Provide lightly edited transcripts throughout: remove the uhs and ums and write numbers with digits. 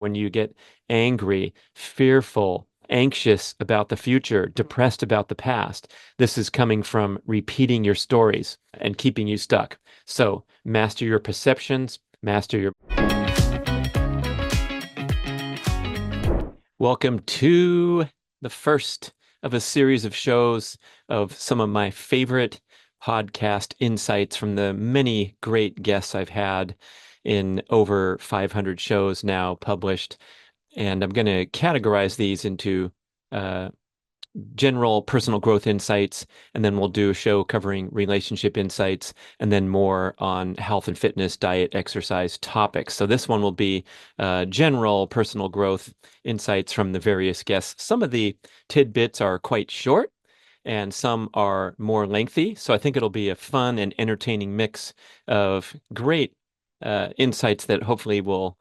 when you get angry, fearful, anxious about the future, depressed about the past. This is coming from repeating your stories and keeping you stuck. So master your perceptions, master your. Welcome to the first of a series of shows of some of my favorite podcast insights from the many great guests I've had in over 500 shows now published. And I'm going to categorize these into uh, general personal growth insights, and then we'll do a show covering relationship insights, and then more on health and fitness, diet, exercise topics. So this one will be general personal growth insights from the various guests. Some of the tidbits are quite short, and some are more lengthy. So I think it'll be a fun and entertaining mix of great insights that hopefully will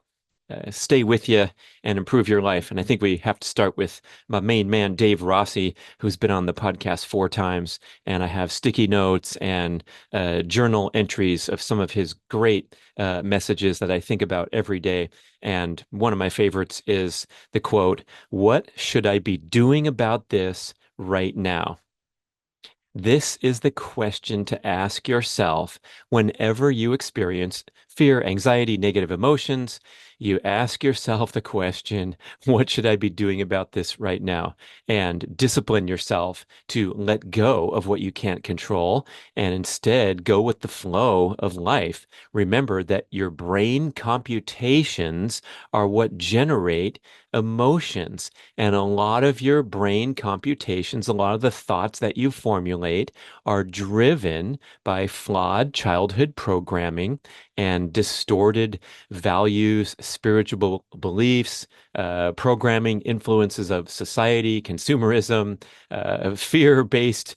stay with you and improve your life. And I think we have to start with my main man, Dave Rossi, who's been on the podcast 4 times. And I have sticky notes and journal entries of some of his great messages that I think about every day. And one of my favorites is the quote, "What should I be doing about this right now?" This is the question to ask yourself whenever you experience fear, anxiety, negative emotions. You ask yourself the question, what should I be doing about this right now? And discipline yourself to let go of what you can't control and instead go with the flow of life. Remember that your brain computations are what generate emotions. And a lot of your brain computations, a lot of the thoughts that you formulate are driven by flawed childhood programming and distorted values, spiritual beliefs, programming, influences of society, consumerism, fear-based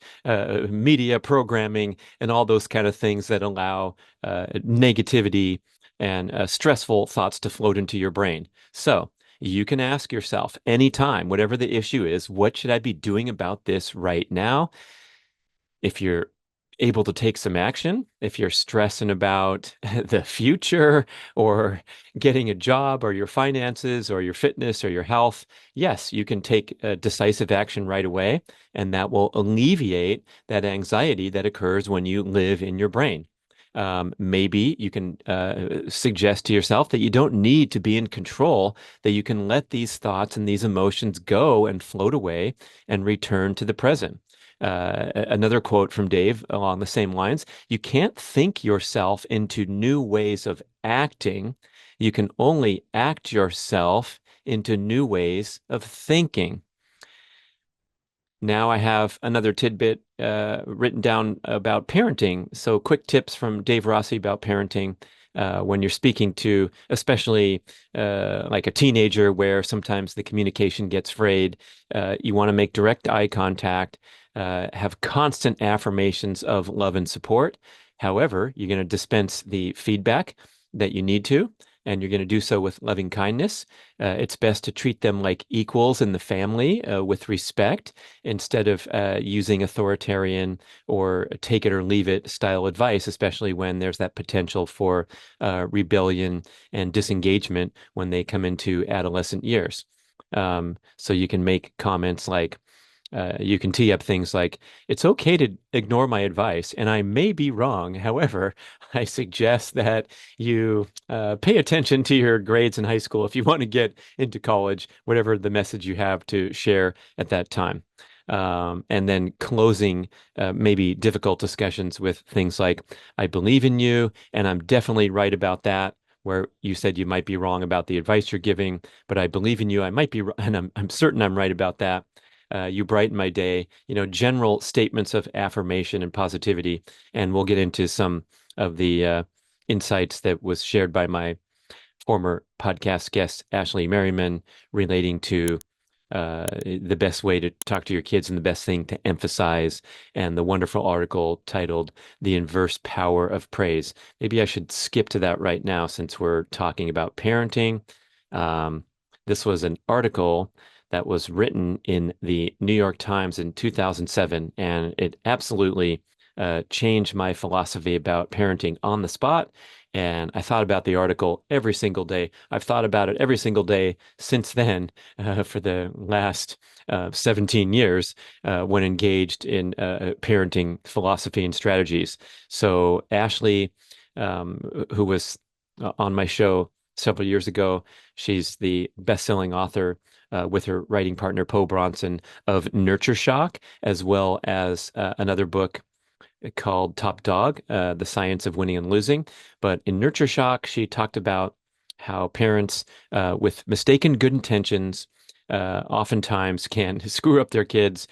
media programming, and all those kind of things that allow negativity and stressful thoughts to float into your brain. So, you can ask yourself anytime, whatever the issue is, what should I be doing about this right now? If you're able to take some action, if you're stressing about the future or getting a job or your finances or your fitness or your health, yes, you can take decisive action right away, and that will alleviate that anxiety that occurs when you live in your brain. Maybe you can suggest to yourself that you don't need to be in control, that you can let these thoughts and these emotions go and float away and return to the present. Another quote from Dave along the same lines, you can't think yourself into new ways of acting. You can only act yourself into new ways of thinking. Now I have another tidbit written down about parenting. So quick tips from Dave Rossi about parenting when you're speaking to, especially like a teenager where sometimes the communication gets frayed. You want to make direct eye contact, have constant affirmations of love and support. However, you're going to dispense the feedback that you need to, and you're going to do so with loving kindness. It's best to treat them like equals in the family with respect instead of using authoritarian or take it or leave it style advice, especially when there's that potential for rebellion and disengagement when they come into adolescent years. So you can make comments like, you can tee up things like, it's okay to ignore my advice, and I may be wrong. However, I suggest that you pay attention to your grades in high school if you want to get into college, whatever the message you have to share at that time. And then closing maybe difficult discussions with things like, I believe in you, and I'm definitely right about that. Where you said you might be wrong about the advice you're giving, but I believe in you. I might be, and I'm certain I'm right about that. You brighten my day, general statements of affirmation and positivity. And we'll get into some of the insights that was shared by my former podcast guest, Ashley Merryman, relating to the best way to talk to your kids and the best thing to emphasize, and the wonderful article titled The Inverse Power of Praise. Maybe I should skip to that right now since we're talking about parenting. This was an article that was written in the New York Times in 2007, and it absolutely changed my philosophy about parenting on the spot And I thought about the article every single day. I've thought about it every single day since then, for the last 17 years, when engaged in parenting philosophy and strategies. So Ashley, who was on my show several years ago, she's the best-selling author, with her writing partner Poe Bronson, of Nurture Shock, as well as another book called Top Dog, The Science of Winning and Losing. But in Nurture Shock, she talked about how parents, with mistaken good intentions, oftentimes can screw up their kids,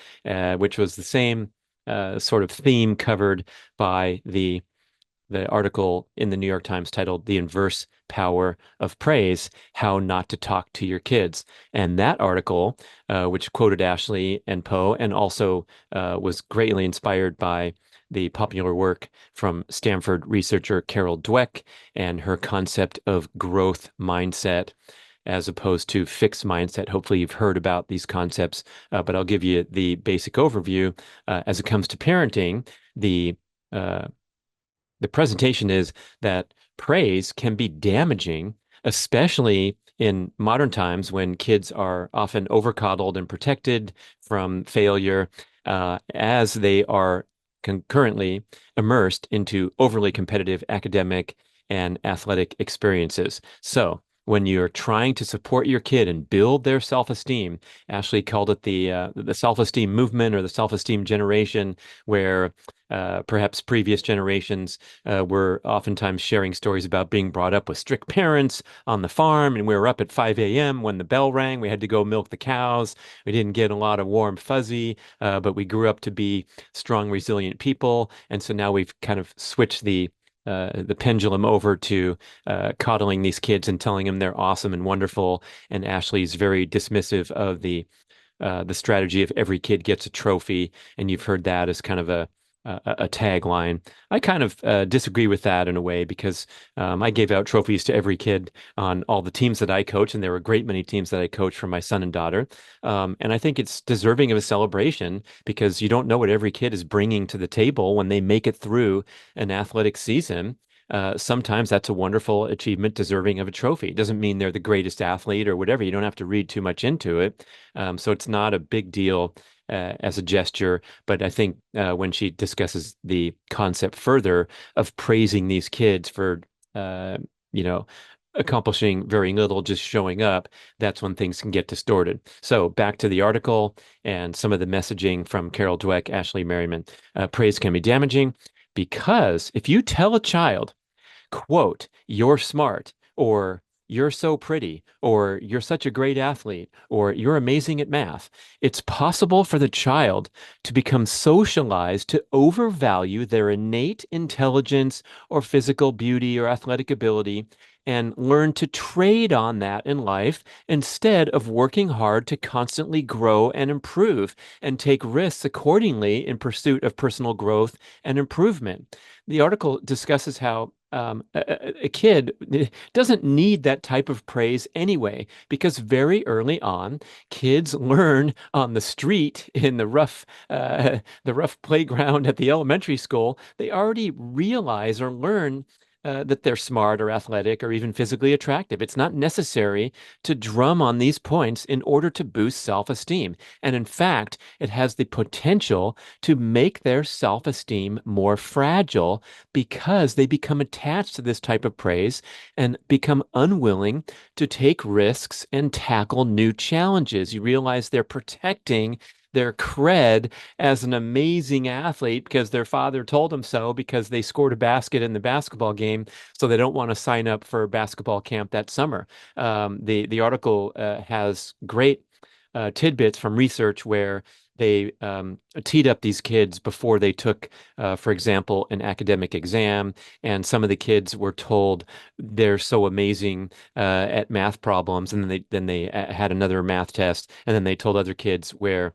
which was the same sort of theme covered by the article in the New York Times titled "The Inverse Power of Praise: How Not to Talk to Your Kids." And that article, which quoted Ashley and Poe, and also was greatly inspired by the popular work from Stanford researcher Carol Dweck and her concept of growth mindset as opposed to fixed mindset. Hopefully, you've heard about these concepts, but I'll give you the basic overview. As it comes to parenting, uh, the presentation is that praise can be damaging, especially in modern times when kids are often overcoddled and protected from failure, as they are concurrently immersed into overly competitive academic and athletic experiences. So, when you're trying to support your kid and build their self-esteem, Ashley called it the self-esteem movement or the self-esteem generation, where perhaps previous generations were oftentimes sharing stories about being brought up with strict parents on the farm, and we were up at 5 a.m. when the bell rang. We had to go milk the cows. We didn't get a lot of warm fuzzy, but we grew up to be strong, resilient people. And so now we've kind of switched the pendulum over to coddling these kids and telling them they're awesome and wonderful. And Ashley's very dismissive of the strategy of every kid gets a trophy, and you've heard that as kind of a tagline. I kind of disagree with that in a way because I gave out trophies to every kid on all the teams that I coach, and there were a great many teams that I coached for my son and daughter. And I think it's deserving of a celebration because you don't know what every kid is bringing to the table when they make it through an athletic season. Sometimes that's a wonderful achievement deserving of a trophy. It doesn't mean they're the greatest athlete or whatever. You don't have to read too much into it. So it's not a big deal as a gesture. But I think when she discusses the concept further of praising these kids for, uh, you know, accomplishing very little, just showing up, that's when things can get distorted. So back to the article and some of the messaging from Carol Dweck, Ashley Merryman. Praise can be damaging because if you tell a child, quote, "You're smart," or "You're so pretty," or "You're such a great athlete," or "You're amazing at math," it's possible for the child to become socialized to overvalue their innate intelligence or physical beauty or athletic ability and learn to trade on that in life instead of working hard to constantly grow and improve and take risks accordingly in pursuit of personal growth and improvement. The article discusses how a kid doesn't need that type of praise anyway, because very early on, kids learn on the street in the rough playground at the elementary school. They already realize or learn that they're smart or athletic or even physically attractive. It's not necessary to drum on these points in order to boost self-esteem. And in fact, it has the potential to make their self-esteem more fragile because they become attached to this type of praise and become unwilling to take risks and tackle new challenges. You realize they're protecting their cred as an amazing athlete because their father told them so because they scored a basket in the basketball game, so they don't want to sign up for basketball camp that summer. The article has great tidbits from research where they teed up these kids before they took, for example, an academic exam, and some of the kids were told they're so amazing at math problems, and then they had another math test, and then they told other kids where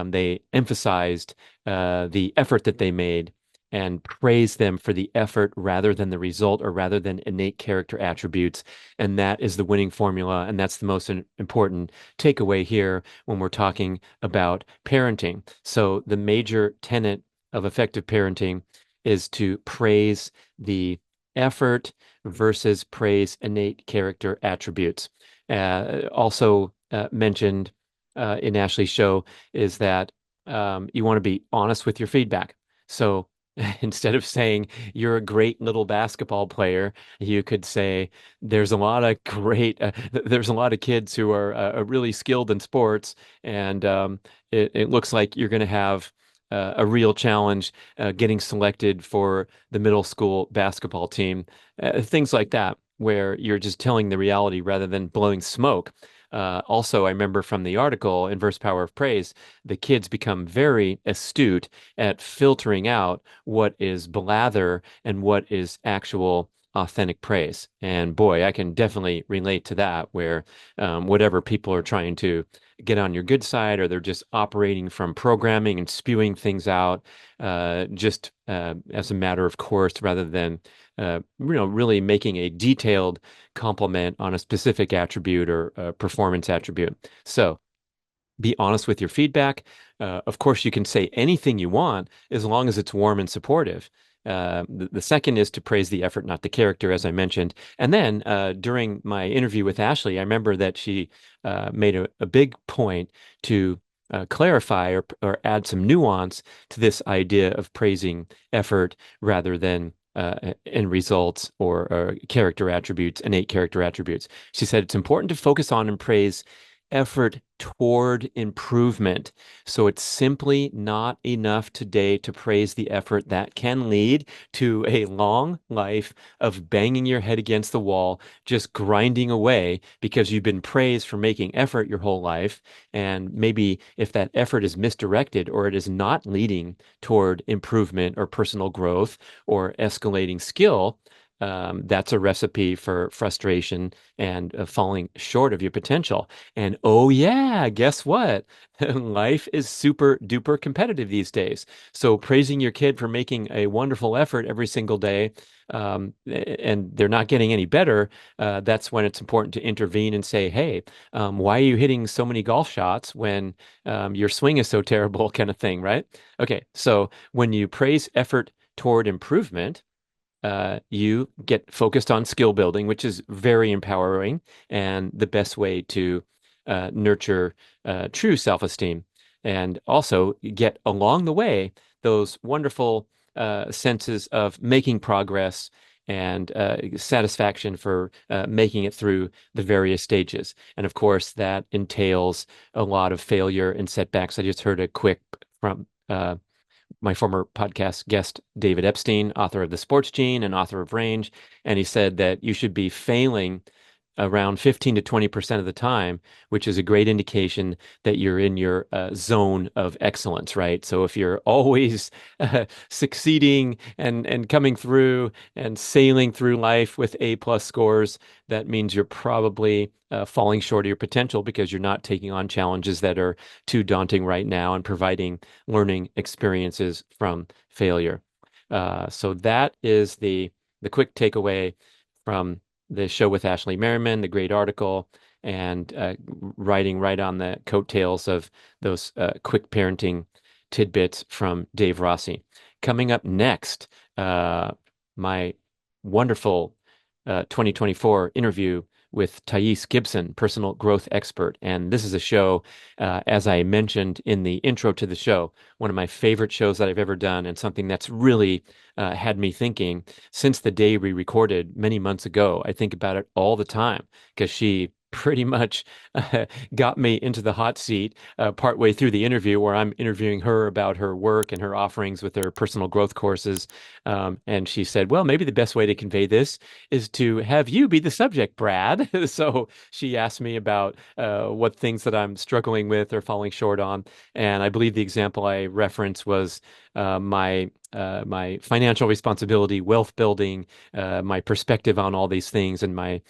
they emphasized the effort that they made and praised them for the effort rather than the result or rather than innate character attributes. And that is the winning formula. And that's the most important takeaway here when we're talking about parenting. So the major tenet of effective parenting is to praise the effort versus praise innate character attributes. Also mentioned in Ashley's show is that you want to be honest with your feedback. So instead of saying you're a great little basketball player, you could say there's a lot of kids who are really skilled in sports, and it looks like you're going to have a real challenge getting selected for the middle school basketball team. Things like that, where you're just telling the reality rather than blowing smoke. Also, I remember from the article, Inverse Power of Praise, the kids become very astute at filtering out what is blather and what is actual authentic praise. And boy, I can definitely relate to that, where whatever people are trying to get on your good side, or they're just operating from programming and spewing things out just as a matter of course, rather than really making a detailed compliment on a specific attribute or performance attribute. So be honest with your feedback. Of course, you can say anything you want as long as it's warm and supportive. The second is to praise the effort, not the character, as I mentioned. And then during my interview with Ashley, I remember that she made a big point to clarify or add some nuance to this idea of praising effort rather than end results or character attributes, innate character attributes. She said it's important to focus on and praise effort toward improvement. So it's simply not enough today to praise the effort that can lead to a long life of banging your head against the wall, just grinding away because you've been praised for making effort your whole life. And maybe if that effort is misdirected or it is not leading toward improvement or personal growth or escalating skill, that's a recipe for frustration and falling short of your potential. And oh, yeah, guess what? Life is super duper competitive these days. So praising your kid for making a wonderful effort every single day, and they're not getting any better, that's when it's important to intervene and say, hey, why are you hitting so many golf shots when your swing is so terrible, kind of thing, right? Okay, so when you praise effort toward improvement, you get focused on skill building, which is very empowering and the best way to nurture true self-esteem. And also get along the way those wonderful senses of making progress and satisfaction for making it through the various stages. And of course, that entails a lot of failure and setbacks. I just heard a quick from my former podcast guest, David Epstein, author of The Sports Gene and author of Range. And he said that you should be failing around 15 to 20% of the time, which is a great indication that you're in your zone of excellence, right? So if you're always succeeding and coming through and sailing through life with A plus scores, that means you're probably falling short of your potential because you're not taking on challenges that are too daunting right now and providing learning experiences from failure. So that is the quick takeaway from the show with Ashley Merryman, the great article, and writing right on the coattails of those quick parenting tidbits from Dave Rossi. Coming up next, my wonderful 2024 interview with Thais Gibson, personal growth expert. And this is a show, as I mentioned in the intro to the show, one of my favorite shows that I've ever done, and something that's really had me thinking since the day we recorded many months ago. I think about it all the time because she pretty much got me into the hot seat partway through the interview, where I'm interviewing her about her work and her offerings with her personal growth courses. And she said, well, maybe the best way to convey this is to have you be the subject, Brad. So she asked me about what things that I'm struggling with or falling short on. And I believe the example I referenced was my financial responsibility, wealth building, my perspective on all these things, and my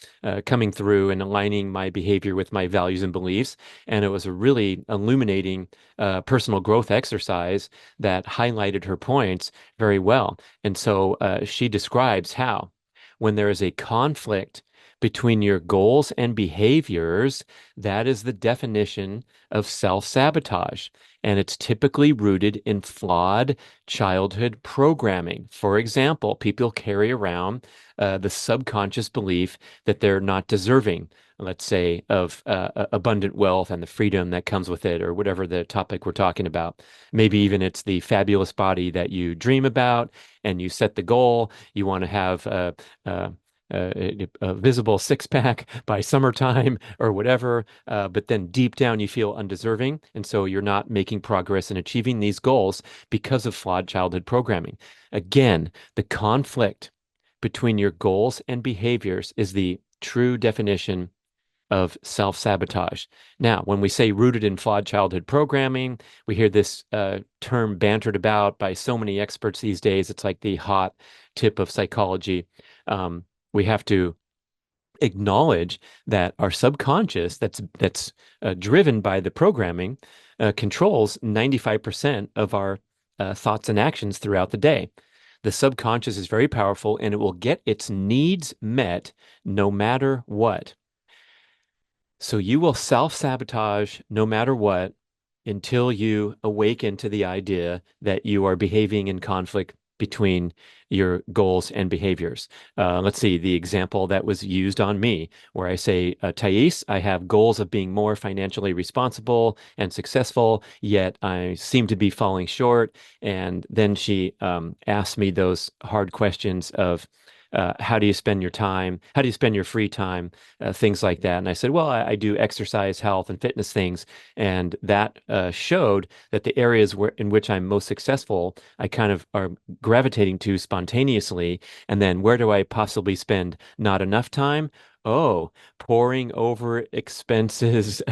coming through and aligning my behavior with my values and beliefs. And it was a really illuminating personal growth exercise that highlighted her points very well. And so she describes how when there is a conflict between your goals and behaviors, that is the definition of self-sabotage. And it's typically rooted in flawed childhood programming. For example, people carry around the subconscious belief that they're not deserving, let's say, of abundant wealth and the freedom that comes with it, or whatever the topic we're talking about. Maybe even it's the fabulous body that you dream about and you set the goal. You want to have a visible six pack by summertime or whatever, but then deep down you feel undeserving. And so you're not making progress in achieving these goals because of flawed childhood programming. Again, the conflict between your goals and behaviors is the true definition of self-sabotage. Now, when we say rooted in flawed childhood programming, we hear this term bantered about by so many experts these days. It's like the hot tip of psychology. We have to acknowledge that our subconscious, that's driven by the programming, controls 95% of our thoughts and actions throughout the day. The subconscious is very powerful, and it will get its needs met no matter what. So you will self-sabotage no matter what until you awaken to the idea that you are behaving in conflict between your goals and behaviors. Let's see, the example that was used on me, where I say, Thais, I have goals of being more financially responsible and successful, yet I seem to be falling short. And then she asked me those hard questions of, how do you spend your time? How do you spend your free time? Things like that. And I said, well, I do exercise, health, and fitness things. And that showed that the areas in which I'm most successful, I kind of are gravitating to spontaneously. And then where do I possibly spend not enough time? Oh, poring over expenses,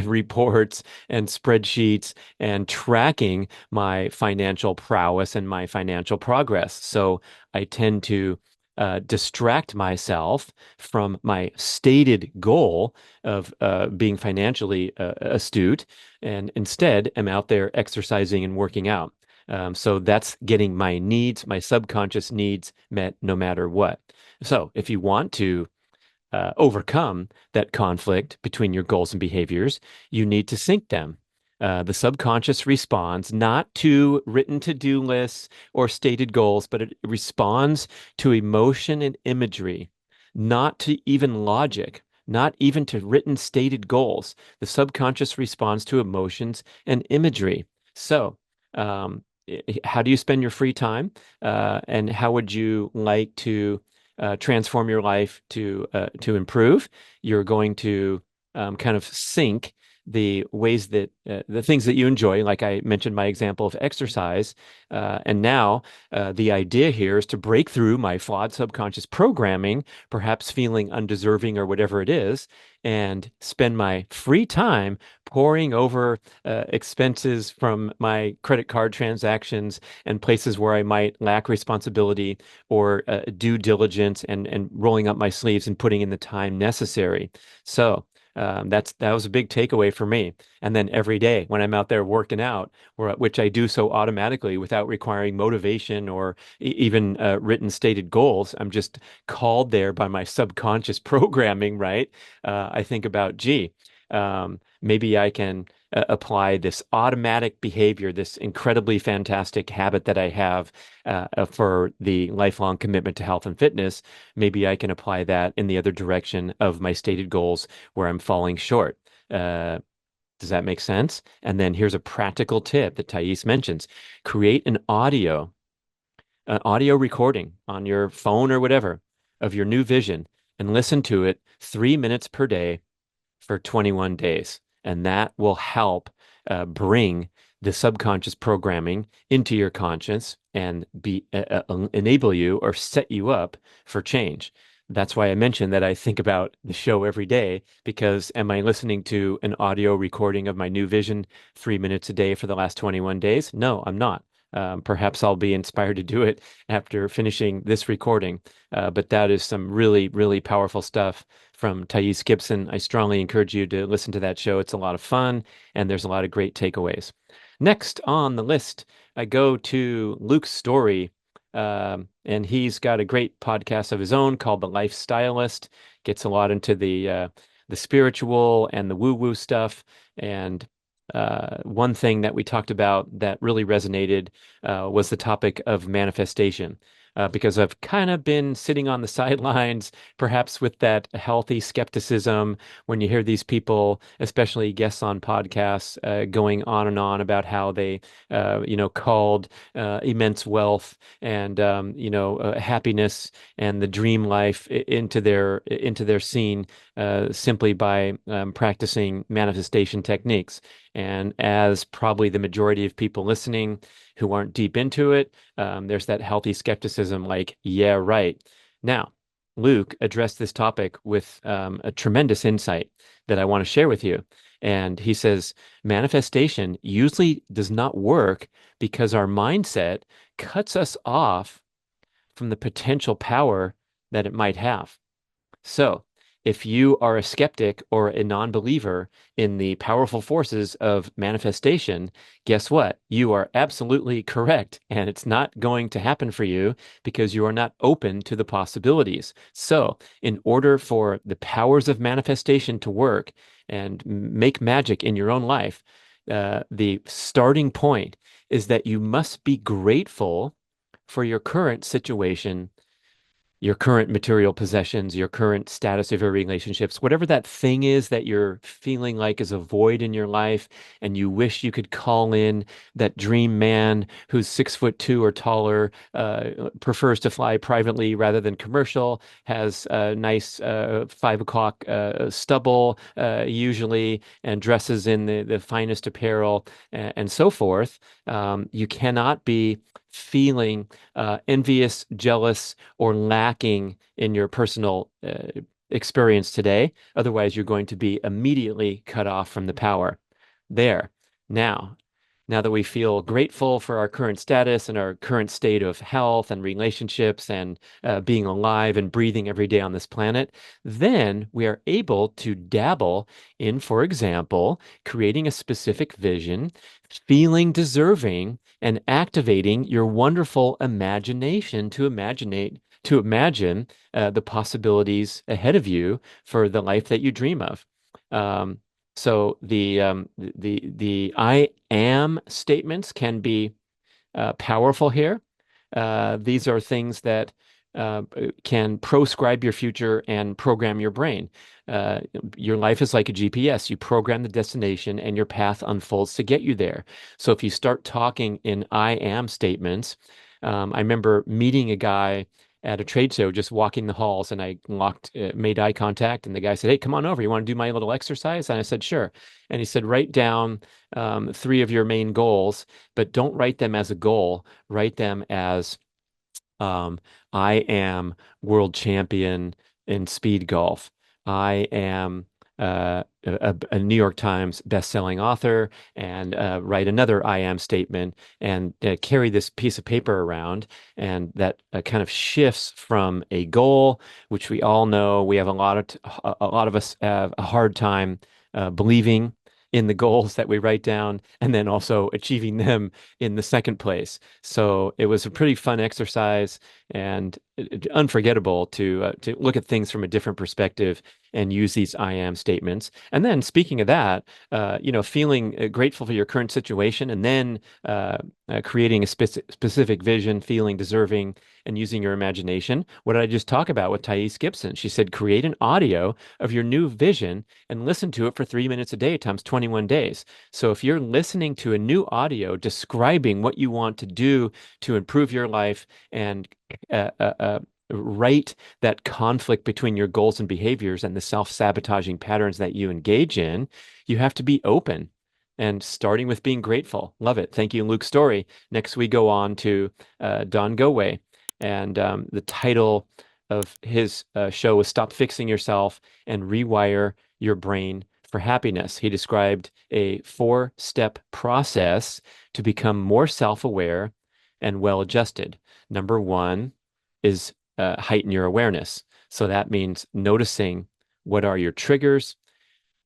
reports, and spreadsheets, and tracking my financial prowess and my financial progress. So I tend to distract myself from my stated goal of being financially astute, and instead am out there exercising and working out. So that's getting my needs, my subconscious needs met no matter what. So if you want to overcome that conflict between your goals and behaviors, you need to sync them. The subconscious responds not to written to-do lists or stated goals, but it responds to emotion and imagery, not to even logic, not even to written stated goals. The subconscious responds to emotions and imagery. So, how do you spend your free time? And how would you like to transform your life to improve? You're going to kind of sync the ways that the things that you enjoy, like I mentioned my example of exercise. And now the idea here is to break through my flawed subconscious programming, perhaps feeling undeserving or whatever it is, and spend my free time poring over expenses from my credit card transactions and places where I might lack responsibility or due diligence, and rolling up my sleeves and putting in the time necessary. So that was a big takeaway for me. And then every day when I'm out there working out, which I do so automatically without requiring motivation or even written stated goals, I'm just called there by my subconscious programming, right? I think about, gee, maybe I can apply this automatic behavior, this incredibly fantastic habit that I have for the lifelong commitment to health and fitness. Maybe I can apply that in the other direction of my stated goals where I'm falling short. Does that make sense? And then here's a practical tip that Thais mentions. Create an audio recording on your phone or whatever of your new vision, and listen to it 3 minutes per day for 21 days. And that will help bring the subconscious programming into your conscious and enable you or set you up for change. That's why I mentioned that I think about the show every day, because am I listening to an audio recording of my new vision 3 minutes a day for the last 21 days? No, I'm not. Perhaps I'll be inspired to do it after finishing this recording. But that is some really, really powerful stuff from Thais Gibson. I strongly encourage you to listen to that show. It's a lot of fun, and there's a lot of great takeaways. Next on the list, I go to Luke's story And he's got a great podcast of his own called The Lifestylist. Gets a lot into the spiritual and the woo-woo stuff. And one thing that we talked about that really resonated was the topic of manifestation. Because I've kind of been sitting on the sidelines, perhaps with that healthy skepticism when you hear these people, especially guests on podcasts, going on and on about how they, called immense wealth and happiness and the dream life into their scene simply by practicing manifestation techniques. And as probably the majority of people listening who aren't deep into it, there's that healthy skepticism, like, yeah, right. Now, Luke addressed this topic with a tremendous insight that I want to share with you. And he says manifestation usually does not work because our mindset cuts us off from the potential power that it might have. So, if you are a skeptic or a non-believer in the powerful forces of manifestation, guess what? You are absolutely correct, and it's not going to happen for you because you are not open to the possibilities. So, in order for the powers of manifestation to work and make magic in your own life, the starting point is that you must be grateful for your current situation, your current material possessions, your current status of your relationships, whatever that thing is that you're feeling like is a void in your life, and you wish you could call in that dream man who's 6'2" or taller, prefers to fly privately rather than commercial, has a nice 5 o'clock stubble usually, and dresses in the finest apparel and so forth. You cannot be feeling envious, jealous, or lacking in your personal experience today. Otherwise, you're going to be immediately cut off from the power. There. Now, now that we feel grateful for our current status and our current state of health and relationships and being alive and breathing every day on this planet, then we are able to dabble in, for example, creating a specific vision, feeling deserving, and activating your wonderful imagination to imagine the possibilities ahead of you for the life that you dream of. Um, so the I am statements can be powerful here. These are things that can proscribe your future and program your brain. Uh, your life is like a GPS. You program the destination and your path unfolds to get you there. So if you start talking in I am statements, I remember meeting a guy at a trade show, just walking the halls, and I made eye contact, and the guy said, "Hey, come on over. You want to do my little exercise?" And I said, "Sure." And he said, "Write down three of your main goals, but don't write them as a goal. Write them as um, I am world champion in speed golf. I am a New York Times best-selling author," and write another I am statement and carry this piece of paper around. And that kind of shifts from a goal, which we all know we have a lot of us have a hard time believing in the goals that we write down, and then also achieving them in the second place. So it was a pretty fun exercise, and unforgettable to look at things from a different perspective and use these I am statements. And then, speaking of that, feeling grateful for your current situation, and then creating a specific vision, feeling deserving, and using your imagination. What did I just talk about with Thais Gibson? She said, create an audio of your new vision and listen to it for 3 minutes a day times 21 days. So if you're listening to a new audio describing what you want to do to improve your life and uh, uh, uh, right that conflict between your goals and behaviors and the self-sabotaging patterns that you engage in, you have to be open and starting with being grateful. Love it. Thank you, Luke Storey. Next, we go on to Don Goewey. And the title of his show was Stop Fixing Yourself and Rewire Your Brain for Happiness. He described a 4-step process to become more self-aware and well-adjusted. Number one is heighten your awareness. So that means noticing what are your triggers,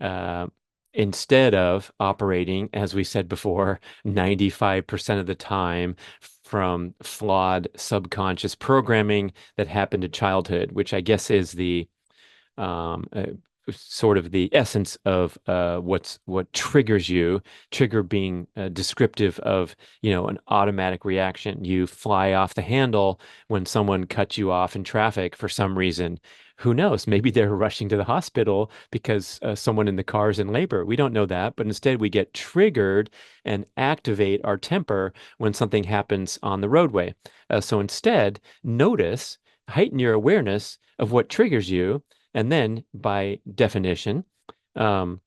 uh, instead of operating, as we said before, 95% of the time from flawed subconscious programming that happened in childhood, which I guess is the um, uh, sort of the essence of what triggers you. Trigger being descriptive of, an automatic reaction. You fly off the handle when someone cuts you off in traffic for some reason. Who knows? Maybe they're rushing to the hospital because someone in the car is in labor. We don't know that, but instead we get triggered and activate our temper when something happens on the roadway. So instead, notice, heighten your awareness of what triggers you, and then, by definition, um,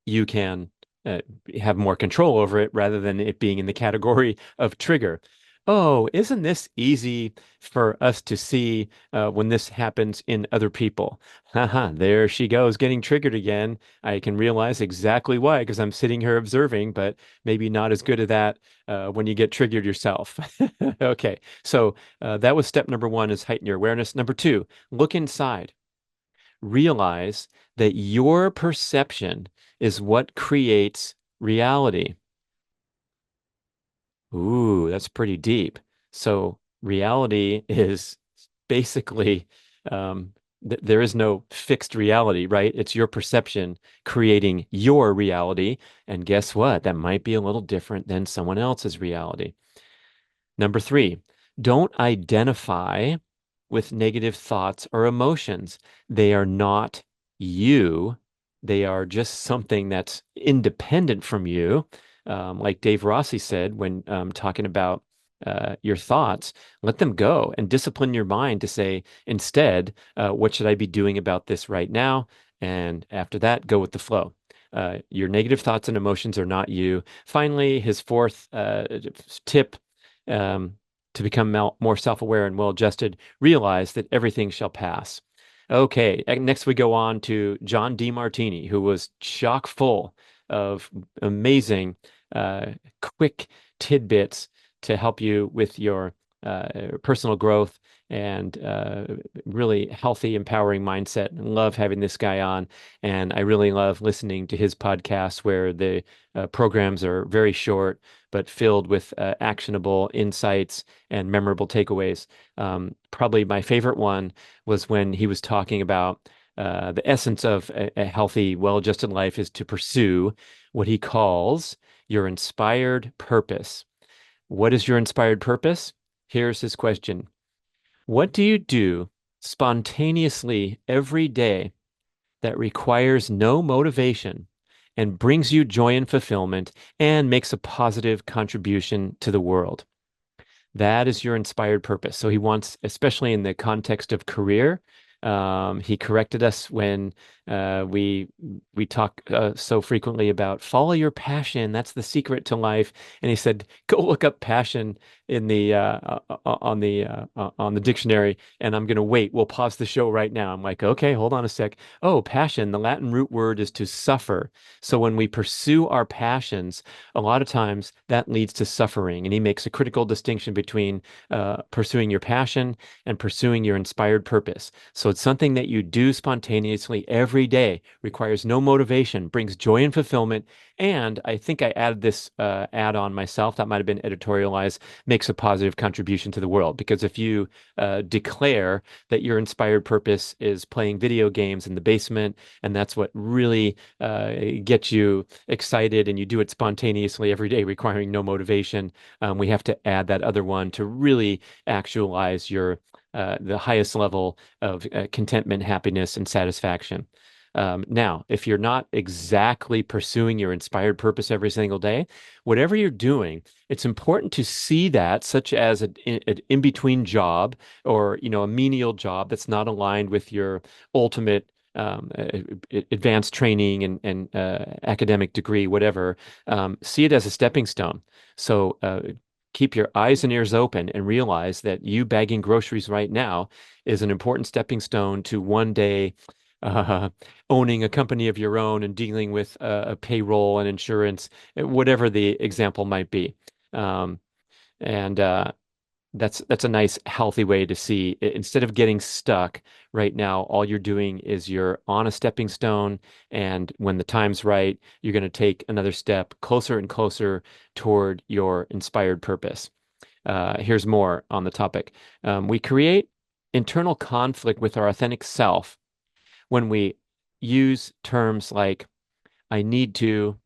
you can uh, have more control over it rather than it being in the category of trigger. Oh, isn't this easy for us to see when this happens in other people? Haha, there she goes, getting triggered again. I can realize exactly why because I'm sitting here observing, but maybe not as good at that when you get triggered yourself. Okay, so that was step number one is heighten your awareness. Number two, look inside. Realize that your perception is what creates reality. Ooh, that's pretty deep. So reality is basically there is no fixed reality, right? It's your perception creating your reality. And guess what? That might be a little different than someone else's reality. Number three, don't identify with negative thoughts or emotions. They are not you. They are just something that's independent from you. Like Dave Rossi said when talking about your thoughts, let them go and discipline your mind to say, instead, what should I be doing about this right now? And after that, go with the flow. Your negative thoughts and emotions are not you. Finally, his fourth tip um, to become more self-aware and well-adjusted, realize that everything shall pass. Okay, next we go on to John DeMartini, who was chock full of amazing, quick tidbits to help you with your personal growth and really healthy, empowering mindset. Love having this guy on, and I really love listening to his podcasts where the programs are very short but filled with actionable insights and memorable takeaways. Probably my favorite one was when he was talking about the essence of a healthy, well-adjusted life is to pursue what he calls your inspired purpose. What is your inspired purpose? Here's his question. What do you do spontaneously every day that requires no motivation and brings you joy and fulfillment and makes a positive contribution to the world? That is your inspired purpose. So he wants, especially in the context of career, he corrected us when we talk so frequently about follow your passion. That's the secret to life. And he said, go look up passion in the on the dictionary. And I'm going to wait. We'll pause the show right now. I'm like, okay, hold on a sec. Oh, passion. The Latin root word is to suffer. So when we pursue our passions, a lot of times that leads to suffering. And he makes a critical distinction between pursuing your passion and pursuing your inspired purpose. So it's something that you do spontaneously every day, requires no motivation, brings joy and fulfillment. And I think I added this add on myself, that might have been editorialized, makes a positive contribution to the world. Because if you declare that your inspired purpose is playing video games in the basement, and that's what really gets you excited, and you do it spontaneously every day, requiring no motivation, we have to add that other one to really actualize your the highest level of contentment, happiness, and satisfaction. Now, if you're not exactly pursuing your inspired purpose every single day, whatever you're doing, it's important to see that, such as an in-between job or a menial job that's not aligned with your ultimate advanced training and academic degree, whatever. See it as a stepping stone. So keep your eyes and ears open and realize that you bagging groceries right now is an important stepping stone to one day uh, owning a company of your own and dealing with a payroll and insurance, whatever the example might be. Um, and That's a nice healthy way to see instead of getting stuck right now, all you're doing is you're on a stepping stone, and when the time's right, you're going to take another step closer and closer toward your inspired purpose. Here's more on the topic. We create internal conflict with our authentic self when we use terms like I need to,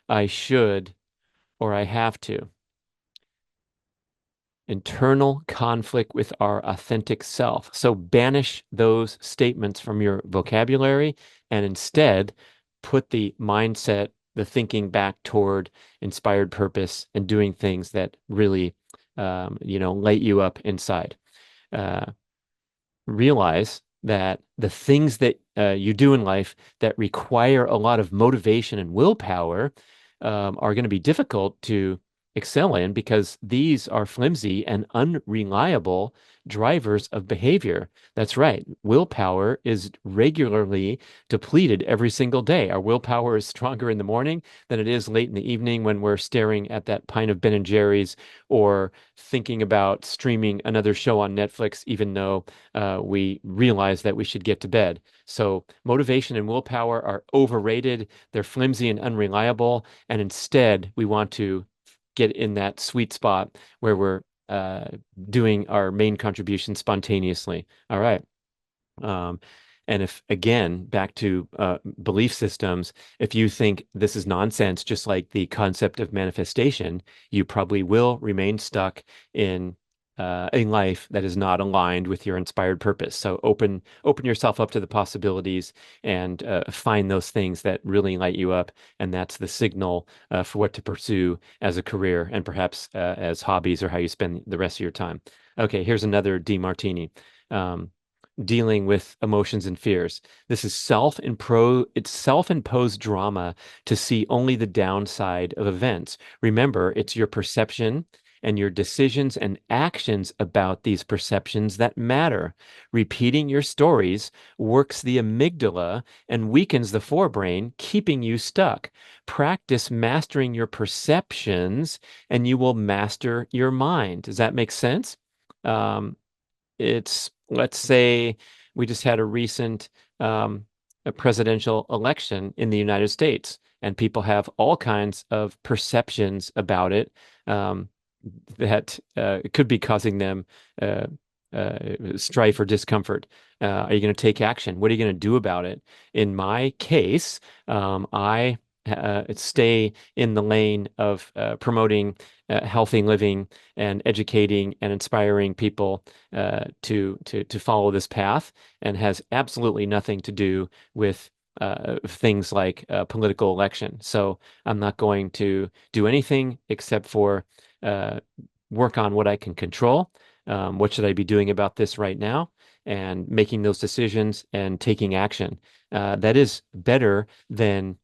I should, or I have to. Internal conflict with our authentic self. So banish those statements from your vocabulary and instead put the mindset, the thinking back toward inspired purpose and doing things that really, light you up inside. Uh, Realize that the things that you do in life that require a lot of motivation and willpower are going to be difficult to excel in because these are flimsy and unreliable drivers of behavior. That's right. Willpower is regularly depleted every single day. Our willpower is stronger in the morning than it is late in the evening when we're staring at that pint of Ben and Jerry's or thinking about streaming another show on Netflix, even though we realize that we should get to bed. So motivation and willpower are overrated. They're flimsy and unreliable. And instead, we want to get in that sweet spot where we're uh, doing our main contribution spontaneously. All right. Um, and if, again, back to belief systems, if you think this is nonsense, just like the concept of manifestation, you probably will remain stuck in a life that is not aligned with your inspired purpose. So open yourself up to the possibilities and find those things that really light you up, and that's the signal for what to pursue as a career and perhaps as hobbies or how you spend the rest of your time. Okay, here's another DeMartini. Um, Dealing with emotions and fears. This is it's self-imposed drama to see only the downside of events. Remember, it's your perception and your decisions and actions about these perceptions that matter. Repeating your stories works the amygdala and weakens the forebrain, keeping you stuck. Practice mastering your perceptions and you will master your mind. Does that make sense? Um, let's say we just had a recent a presidential election in the United States, and people have all kinds of perceptions about it um, that could be causing them uh, strife or discomfort. Are you going to take action? What are you going to do about it? In my case, I stay in the lane of promoting healthy living and educating and inspiring people to follow this path, and has absolutely nothing to do with things like political election. So I'm not going to do anything except for uh, work on what I can control. What should I be doing about this right now? And making those decisions and taking action. That is better than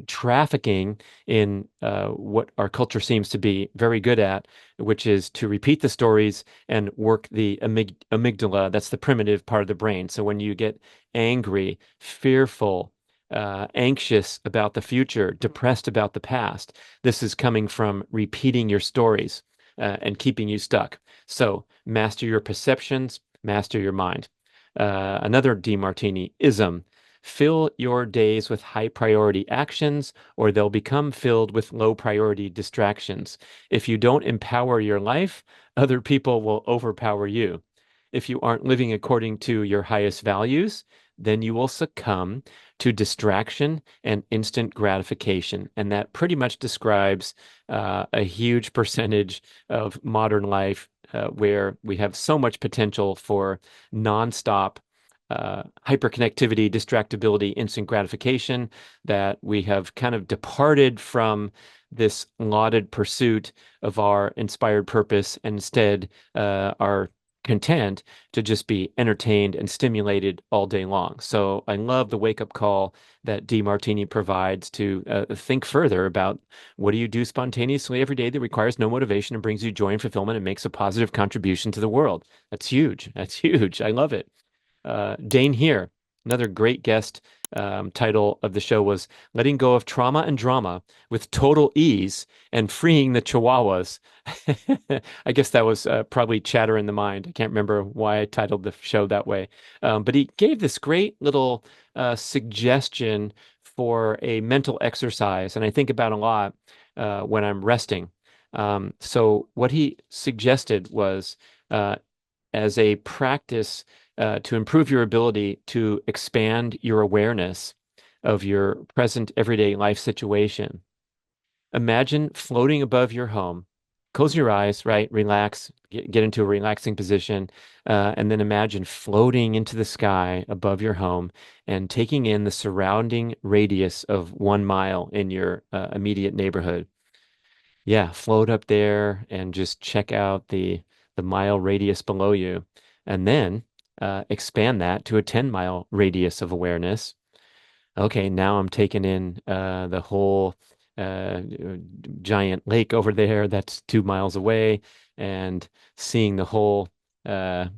trafficking in what our culture seems to be very good at, which is to repeat the stories and work the amygdala. That's the primitive part of the brain. So when you get angry, fearful, anxious about the future, depressed about the past, this is coming from repeating your stories and keeping you stuck. So master your perceptions, master your mind. Another DeMartini ism. Fill your days with high priority actions, or they'll become filled with low priority distractions. If you don't empower your life, other people will overpower you. If you aren't living according to your highest values, then you will succumb to distraction and instant gratification. And that pretty much describes a huge percentage of modern life where we have so much potential for nonstop hyperconnectivity, distractibility, instant gratification, that we have kind of departed from this lauded pursuit of our inspired purpose and instead are content to just be entertained and stimulated all day long. So I love the wake-up call that DeMartini provides to think further about what do you do spontaneously every day that requires no motivation and brings you joy and fulfillment and makes a positive contribution to the world. That's huge. That's huge. I love it. Dain Heer. Another great guest. Title of the show was Letting Go of Trauma and Drama with Total Ease and Freeing the Chihuahuas. I guess that was probably chatter in the mind. I can't remember why I titled the show that way. But he gave this great little suggestion for a mental exercise, and I think about a lot when I'm resting. So what he suggested was as a practice to improve your ability to expand your awareness of your present everyday life situation. Imagine floating above your home. Close your eyes, right? Relax, get into a relaxing position, and then imagine floating into the sky above your home and taking in the surrounding radius of 1 mile in your immediate neighborhood. Yeah, float up there and just check out the mile radius below you, and then expand that to a 10 mile radius of awareness. Okay, now I'm taking in the whole giant lake over there that's 2 miles away, and seeing uh, the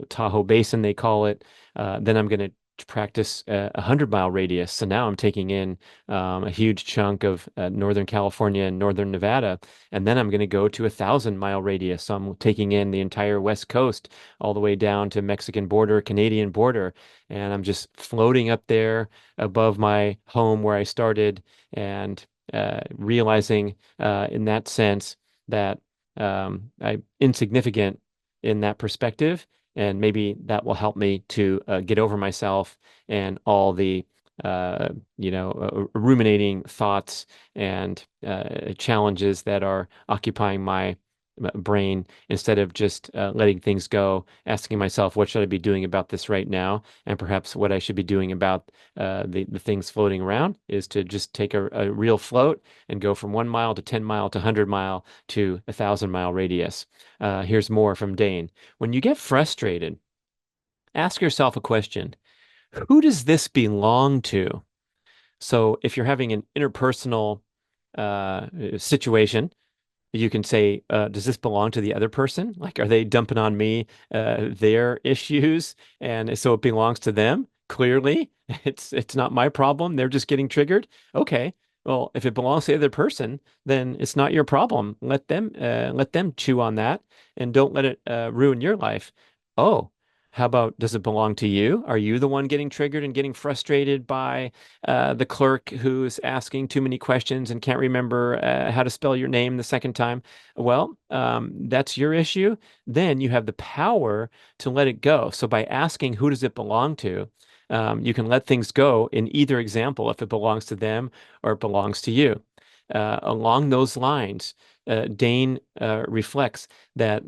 Tahoe Basin they call it. Then I'm going to practice a 100 mile radius. So now I'm taking in a huge chunk of Northern California and Northern Nevada, and then I'm going to go to 1,000 mile radius. So I'm taking in the entire West Coast all the way down to Mexican border, Canadian border, and I'm just floating up there above my home where I started, and realizing in that sense that I'm insignificant in that perspective, and maybe that will help me to get over myself and all the uh, ruminating thoughts and challenges that are occupying my brain, instead of just letting things go, asking myself, what should I be doing about this right now? And perhaps what I should be doing about the things floating around is to just take a real float and go from 1 mile to 10 mile to 100 mile to 1,000 mile radius. Here's more from Dain. When you get frustrated, ask yourself a question. Who does this belong to? So if you're having an interpersonal situation, you can say, does this belong to the other person? Like, are they dumping on me their issues? And so it belongs to them. Clearly, it's not my problem. They're just getting triggered. Okay. Well, if it belongs to the other person, then it's not your problem. Let them chew on that, and don't let it ruin your life. Oh, how about, does it belong to you? Are you the one getting triggered and getting frustrated by the clerk who's asking too many questions and can't remember how to spell your name the second time? Well, that's your issue. Then you have the power to let it go. So by asking, who does it belong to? You can let things go in either example, if it belongs to them or it belongs to you. Along those lines, Dain reflects that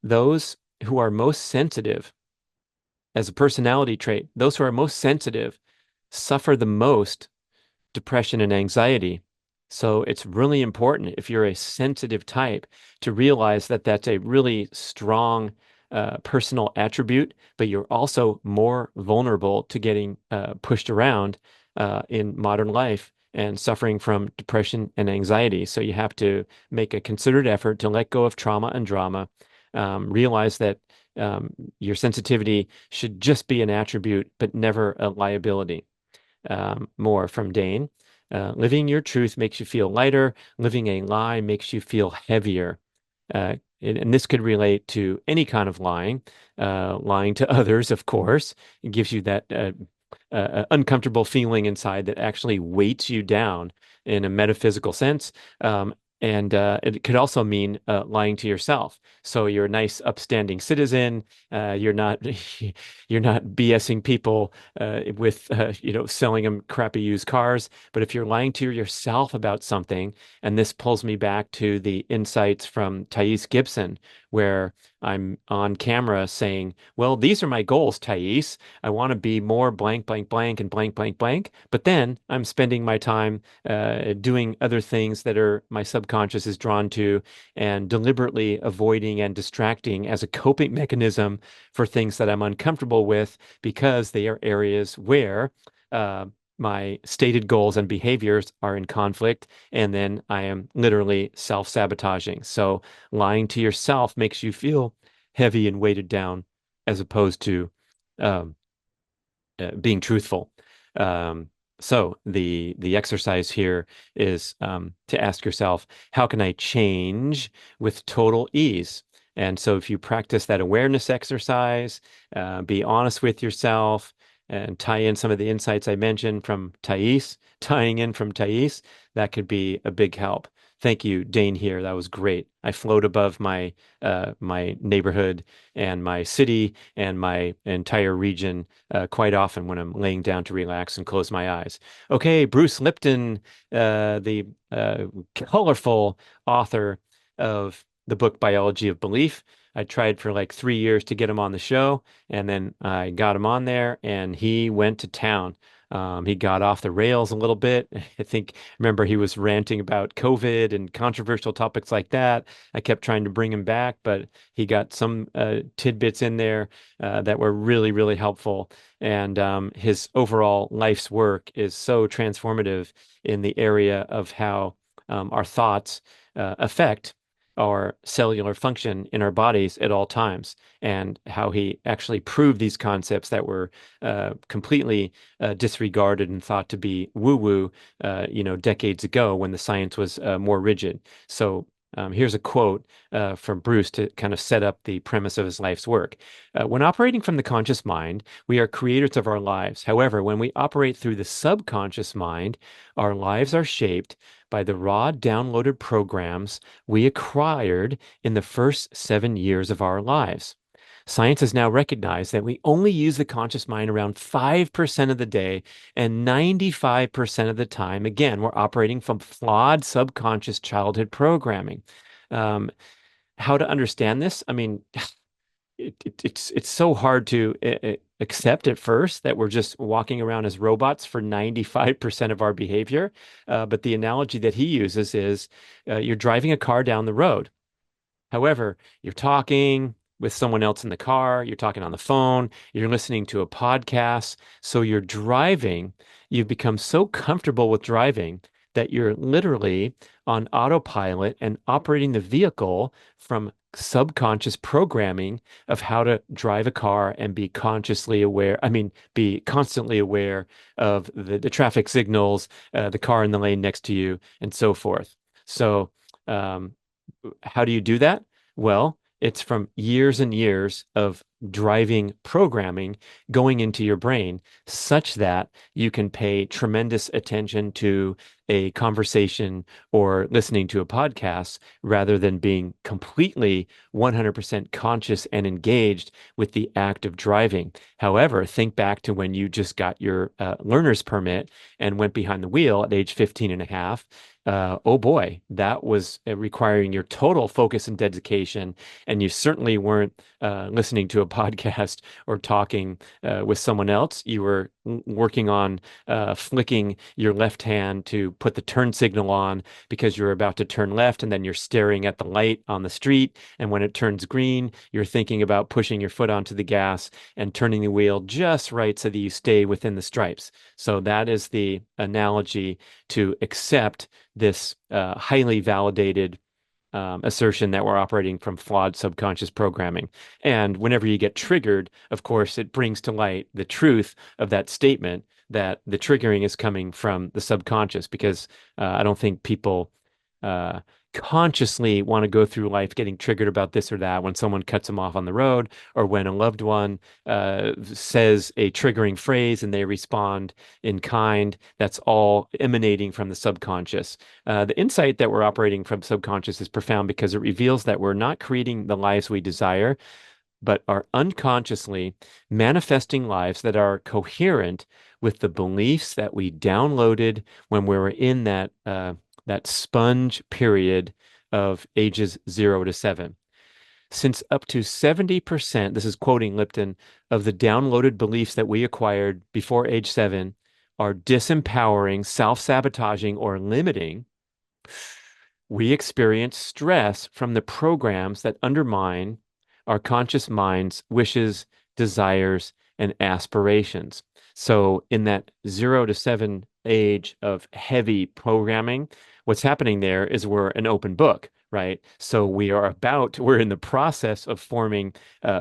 those who are most sensitive as a personality trait, those who are most sensitive suffer the most depression and anxiety. So it's really important, if you're a sensitive type, to realize that that's a really strong personal attribute, but you're also more vulnerable to getting pushed around in modern life and suffering from depression and anxiety. So you have to make a considered effort to let go of trauma and drama, realize that your sensitivity should just be an attribute, but never a liability. More from Dain. Living your truth makes you feel lighter. Living a lie makes you feel heavier. And this could relate to any kind of lying. Lying to others, of course. It gives you that uncomfortable feeling inside that actually weights you down in a metaphysical sense. And it could also mean lying to yourself. So you're a nice, upstanding citizen. You're not you're not BSing people with selling them crappy used cars. But if you're lying to yourself about something, and this pulls me back to the insights from Thais Gibson, where I'm on camera saying, "Well, these are my goals, Thais. I want to be more blank, blank, blank, and blank, blank, blank." But then I'm spending my time doing other things that are my subconscious is drawn to, and deliberately avoiding and distracting as a coping mechanism for things that I'm uncomfortable with, because they are areas where uh, my stated goals and behaviors are in conflict, and then I am literally self-sabotaging. So lying to yourself makes you feel heavy and weighted down, as opposed to um, being truthful. Um, so the exercise here is to ask yourself, how can I change with total ease? And so if you practice that awareness exercise, be honest with yourself, and tie in some of the insights I mentioned from Thais, tying in from Thais, that could be a big help. Thank you, Dain Heer. That was great. I float above my neighborhood and my city and my entire region quite often when I'm laying down to relax and close my eyes. Okay, Bruce Lipton, the colorful author of the book Biology of Belief. I tried for like 3 years to get him on the show, and then I got him on there, and he went to town. He got off the rails a little bit. I think, remember, he was ranting about COVID and controversial topics like that. I kept trying to bring him back, but he got some tidbits in there that were really, really helpful. And his overall life's work is so transformative in the area of how our thoughts affect our cellular function in our bodies at all times, and how he actually proved these concepts that were completely disregarded and thought to be woo-woo, decades ago when the science was more rigid. So here's a quote from Bruce to kind of set up the premise of his life's work. When operating from the conscious mind, we are creators of our lives. However, when we operate through the subconscious mind, our lives are shaped by the raw downloaded programs we acquired in the first 7 years of our lives. Science has now recognized that we only use the conscious mind around 5% of the day, and 95% of the time, again, we're operating from flawed subconscious childhood programming. Um, how to understand this? I mean, it's so hard to accept at first that we're just walking around as robots for 95% of our behavior. But the analogy that he uses is you're driving a car down the road. However, you're talking with someone else in the car, you're talking on the phone, you're listening to a podcast. So you're driving, you've become so comfortable with driving that you're literally on autopilot and operating the vehicle from subconscious programming of how to drive a car and be consciously aware, I mean, be constantly aware of the traffic signals, the car in the lane next to you, and so forth. So, um, how do you do that? Well, it's from years and years of driving programming going into your brain such that you can pay tremendous attention to a conversation or listening to a podcast rather than being completely 100% conscious and engaged with the act of driving. However, think back to when you just got your learner's permit and went behind the wheel at age 15 and a half. Oh boy, that was requiring your total focus and dedication. And you certainly weren't listening to a podcast or talking with someone else. You were working on flicking your left hand to put the turn signal on because you're about to turn left, and then you're staring at the light on the street. And when it turns green, you're thinking about pushing your foot onto the gas and turning the wheel just right so that you stay within the stripes. So that is the analogy to accept this highly validated assertion that we're operating from flawed subconscious programming. And whenever you get triggered, of course, it brings to light the truth of that statement that the triggering is coming from the subconscious, because I don't think people uh, consciously want to go through life getting triggered about this or that when someone cuts them off on the road, or when a loved one says a triggering phrase and they respond in kind. That's all emanating from the subconscious. The insight that we're operating from subconscious is profound because it reveals that we're not creating the lives we desire, but are unconsciously manifesting lives that are coherent with the beliefs that we downloaded when we were in that sponge period of ages 0 to 7. Since up to 70%, this is quoting Lipton, of the downloaded beliefs that we acquired before age 7 are disempowering, self-sabotaging, or limiting, we experience stress from the programs that undermine our conscious mind's wishes, desires, and aspirations. So, in that 0 to 7 age of heavy programming, what's happening there is we're an open book. right? So we're in the process of forming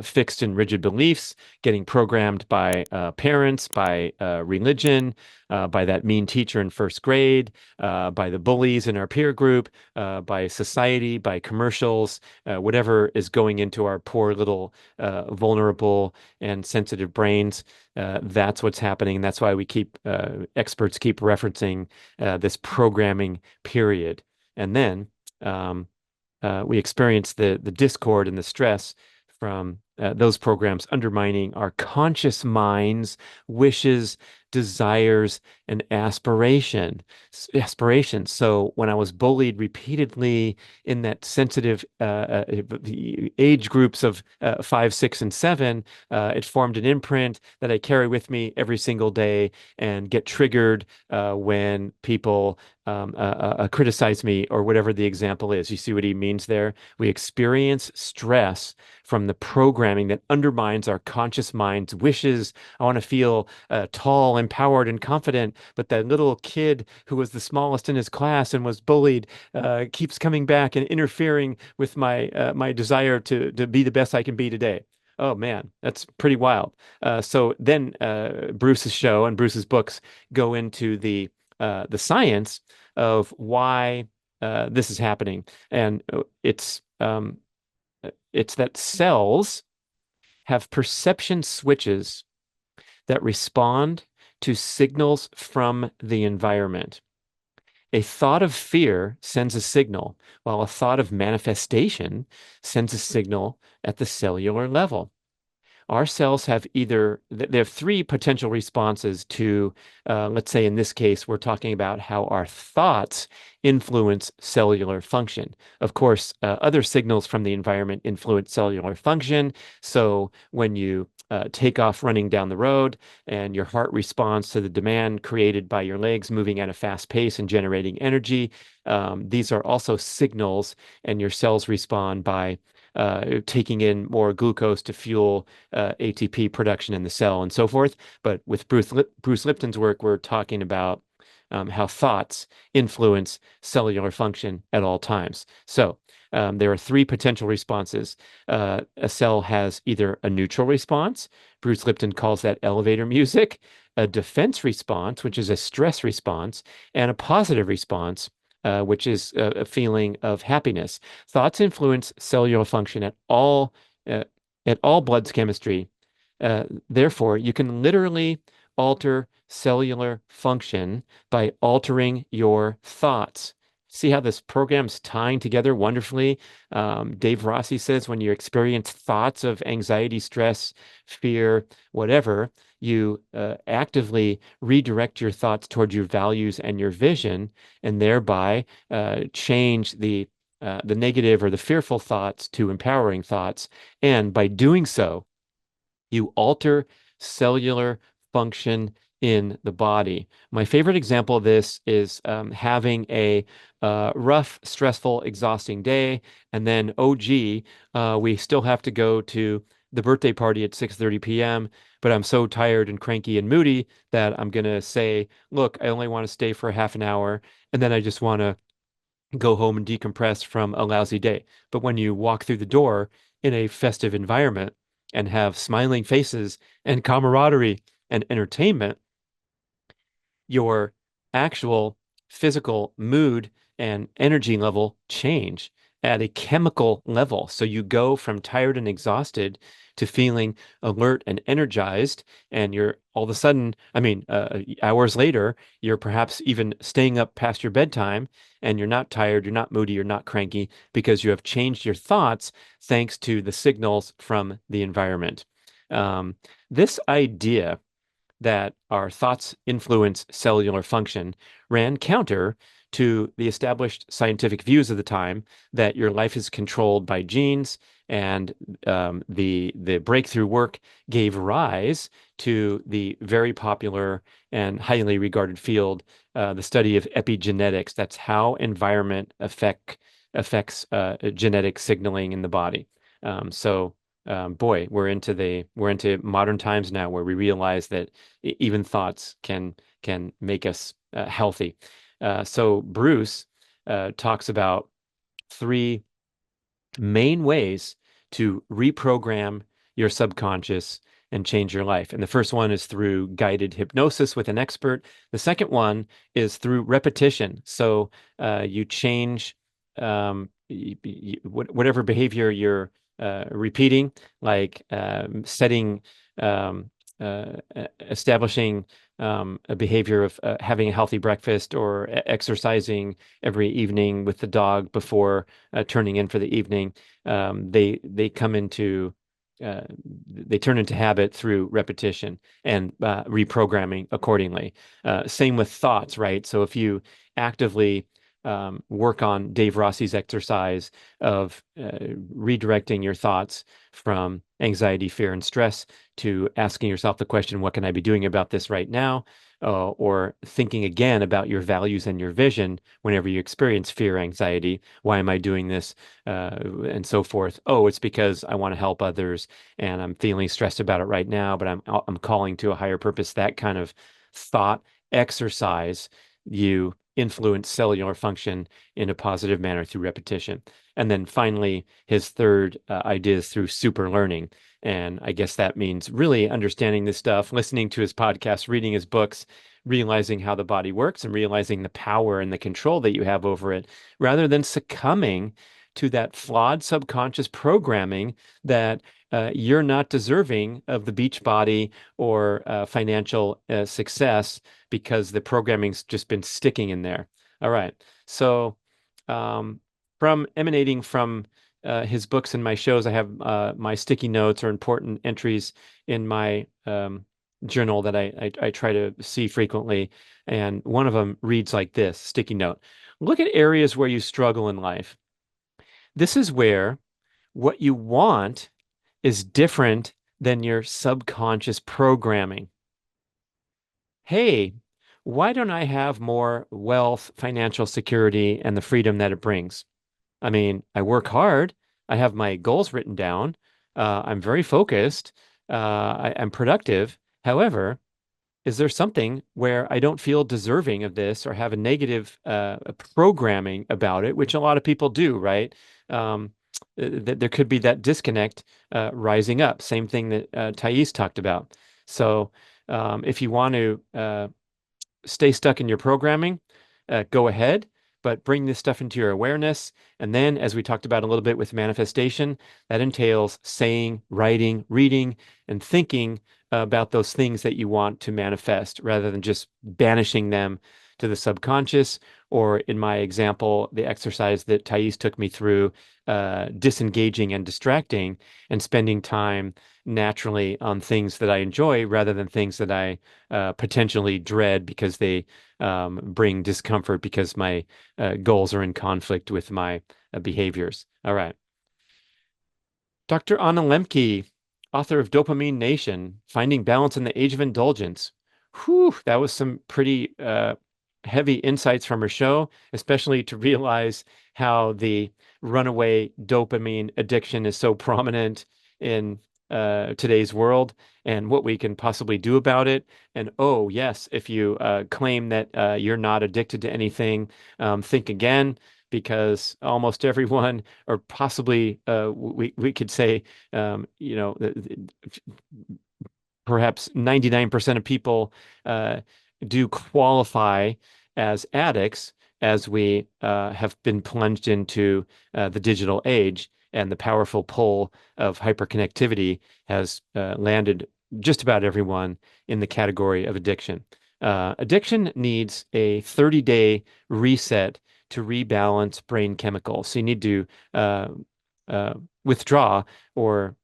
fixed and rigid beliefs, getting programmed by parents, by religion, by that mean teacher in first grade, by the bullies in our peer group, by society, by commercials, whatever is going into our poor little vulnerable and sensitive brains. That's what's happening. That's why experts keep referencing this programming period. And then um, we experience the discord and the stress from those programs undermining our conscious minds, wishes, desires, and aspirations. So when I was bullied repeatedly in that sensitive age groups of 5, 6, and 7, it formed an imprint that I carry with me every single day and get triggered when people criticize me or whatever the example is. You see what he means there? We experience stress from the programming that undermines our conscious mind's wishes. I want to feel tall, empowered, and confident. But that little kid who was the smallest in his class and was bullied keeps coming back and interfering with my desire to be the best I can be today. Oh man, that's pretty wild. So then Bruce's show and Bruce's books go into the science of why this is happening, and it's that cells have perception switches that respond to signals from the environment. A thought of fear sends a signal, while a thought of manifestation sends a signal at the cellular level. Our cells have there are three potential responses to, let's say in this case, we're talking about how our thoughts influence cellular function. Of course, other signals from the environment influence cellular function. So when you take off running down the road and your heart responds to the demand created by your legs moving at a fast pace and generating energy, these are also signals, and your cells respond by taking in more glucose to fuel ATP production in the cell and so forth. But with Bruce Lipton's work, we're talking about how thoughts influence cellular function at all times. So there are three potential responses. A cell has either a neutral response, Bruce Lipton calls that elevator music, a defense response, which is a stress response, and a positive response, which is a feeling of happiness. Thoughts influence cellular function uh, at all blood's chemistry. Therefore, you can literally alter cellular function by altering your thoughts. See how this program's tying together wonderfully? Dave Rossi says when you experience thoughts of anxiety, stress, fear, whatever, you actively redirect your thoughts toward your values and your vision, and thereby change the negative or the fearful thoughts to empowering thoughts. And by doing so, you alter cellular function in the body. My favorite example of this is having a rough, stressful, exhausting day, and then, oh gee, we still have to go to the birthday party at 6:30 p.m., but I'm so tired and cranky and moody that I'm gonna say, look, I only want to stay for half an hour, and then I just want to go home and decompress from a lousy day. But when you walk through the door in a festive environment and have smiling faces and camaraderie and entertainment, your actual physical mood and energy level change at a chemical level. So you go from tired and exhausted to feeling alert and energized, and you're all of a sudden, hours later, you're perhaps even staying up past your bedtime, and you're not tired, you're not moody, you're not cranky because you have changed your thoughts thanks to the signals from the environment. Um, this idea that our thoughts influence cellular function ran counter to the established scientific views of the time that your life is controlled by genes, and the breakthrough work gave rise to the very popular and highly regarded field, the study of epigenetics. That's how environment affects genetic signaling in the body. Boy, we're into modern times now where we realize that even thoughts can make us healthy. So Bruce talks about three main ways to reprogram your subconscious and change your life. And the first one is through guided hypnosis with an expert. The second one is through repetition. So you change whatever behavior you're repeating, like establishing a behavior of having a healthy breakfast or exercising every evening with the dog before turning in for the evening. They come into they turn into habit through repetition and reprogramming accordingly. Same with thoughts, right? So if you actively work on Dave Rossi's exercise of redirecting your thoughts from anxiety, fear, and stress to asking yourself the question, what can I be doing about this right now? Or thinking again about your values and your vision whenever you experience fear, anxiety. Why am I doing this? And so forth. Oh, it's because I want to help others and I'm feeling stressed about it right now, but I'm calling to a higher purpose. That kind of thought exercise, you influence cellular function in a positive manner through repetition. And then finally, his third idea is through super learning. And I guess that means really understanding this stuff, listening to his podcast, reading his books, realizing how the body works and realizing the power and the control that you have over it, rather than succumbing to that flawed subconscious programming that you're not deserving of the beach body or financial success because the programming's just been sticking in there. All right. So, um, from emanating from his books and my shows, I have my sticky notes or important entries in my journal that I try to see frequently. And one of them reads like this, sticky note. Look at areas where you struggle in life. This is where what you want is different than your subconscious programming. Hey, why don't I have more wealth, financial security, and the freedom that it brings? I mean, I work hard. I have my goals written down. I'm very focused. I'm productive. However, is there something where I don't feel deserving of this or have a negative programming about it, which a lot of people do, right? There could be that disconnect rising up. Same thing that Thais talked about. So if you want to stay stuck in your programming, go ahead, but bring this stuff into your awareness. And then, as we talked about a little bit with manifestation, that entails saying, writing, reading, and thinking about those things that you want to manifest rather than just banishing them to the subconscious. Or in my example, the exercise that Thais took me through, disengaging and distracting and spending time naturally on things that I enjoy rather than things that I potentially dread because they bring discomfort because my goals are in conflict with my behaviors. All right. Dr. Anna Lembke, author of Dopamine Nation, Finding Balance in the Age of Indulgence. Whew, that was some pretty heavy insights from her show, especially to realize how the runaway dopamine addiction is so prominent in today's world and what we can possibly do about it. And oh, yes, if you claim that you're not addicted to anything, think again, because almost everyone, or possibly we could say, perhaps 99% of people do qualify as addicts as we have been plunged into the digital age, and the powerful pull of hyperconnectivity has landed just about everyone in the category of addiction. Addiction needs a 30-day reset to rebalance brain chemicals. So you need to uh, uh, withdraw or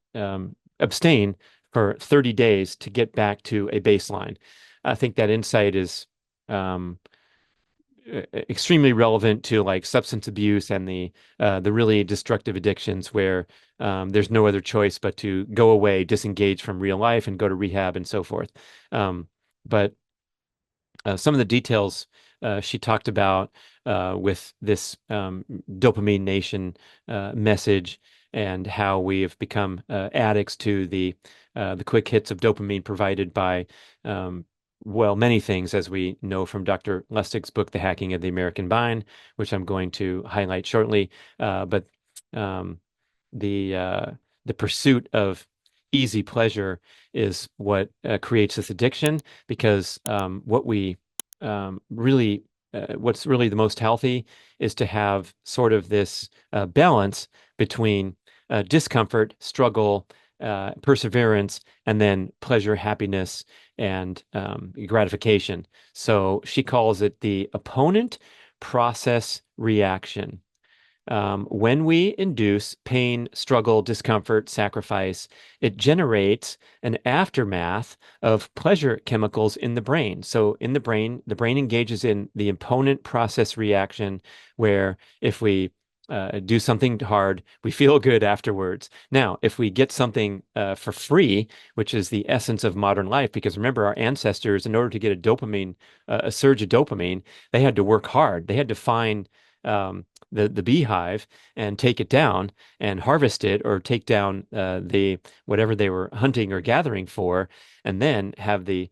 abstain for 30 days to get back to a baseline. I think that insight is um, extremely relevant to like substance abuse and the really destructive addictions where there's no other choice but to go away, disengage from real life, and go to rehab and so forth. But some of the details she talked about with this dopamine nation message and how we have become addicts to the quick hits of dopamine provided by um, well, many things, as we know from Dr. Lustig's book, The Hacking of the American Mind, which I'm going to highlight shortly. But um, the uh, the pursuit of easy pleasure is what creates this addiction, because what's really the most healthy is to have sort of this balance between discomfort, struggle, perseverance, and then pleasure, happiness, and gratification. So she calls it the opponent process reaction. When we induce pain, struggle, discomfort, sacrifice, it generates an aftermath of pleasure chemicals in the brain. So in the brain engages in the opponent process reaction, where if we do something hard, we feel good afterwards. Now, if we get something for free, which is the essence of modern life, because remember, our ancestors, in order to get a surge of dopamine, they had to work hard. They had to find the beehive and take it down and harvest it, or take down the whatever they were hunting or gathering for, and then have the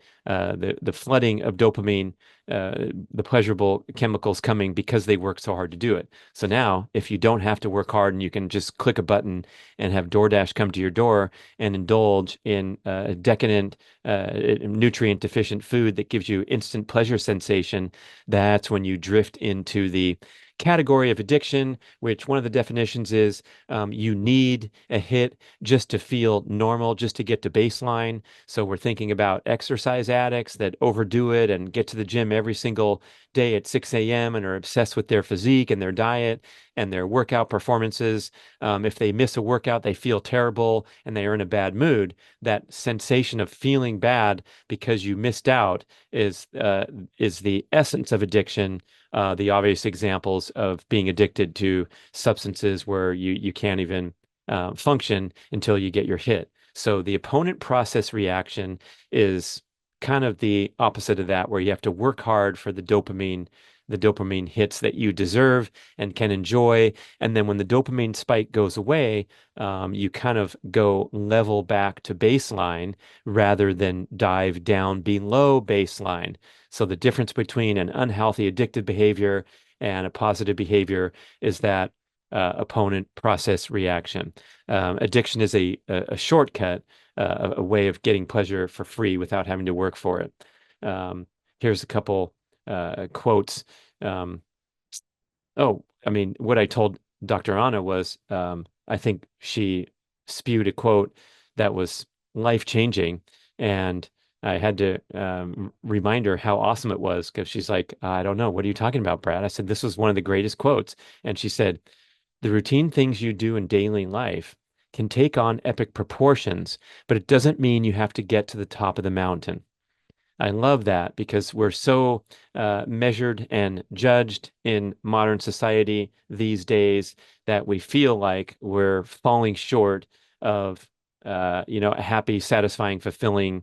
flooding of dopamine, the pleasurable chemicals coming because they worked so hard to do it. So now, if you don't have to work hard and you can just click a button and have DoorDash come to your door and indulge in decadent, nutrient deficient food that gives you instant pleasure sensation, that's when you drift into the category of addiction, which one of the definitions is you need a hit just to feel normal, just to get to baseline. So we're thinking about exercise addicts that overdo it and get to the gym every single day at 6 a.m. and are obsessed with their physique and their diet and their workout performances. If they miss a workout, they feel terrible and they are in a bad mood. That sensation of feeling bad because you missed out is the essence of addiction. The obvious examples of being addicted to substances where you can't even function until you get your hit. So the opponent process reaction is kind of the opposite of that, where you have to work hard for the dopamine hits that you deserve and can enjoy. And then when the dopamine spike goes away, you kind of go level back to baseline rather than dive down below baseline. So the difference between an unhealthy addictive behavior and a positive behavior is that opponent process reaction. Addiction is a shortcut, a way of getting pleasure for free without having to work for it. Here's a couple quotes. Um, oh, I mean, what I told Dr. Anna was, I think she spewed a quote that was life-changing, and I had to remind her how awesome it was, because she's like, I don't know, what are you talking about, Brad? I said, this was one of the greatest quotes. And she said, the routine things you do in daily life can take on epic proportions, but it doesn't mean you have to get to the top of the mountain. I love that, because we're so measured and judged in modern society these days that we feel like we're falling short of, a happy, satisfying, fulfilling,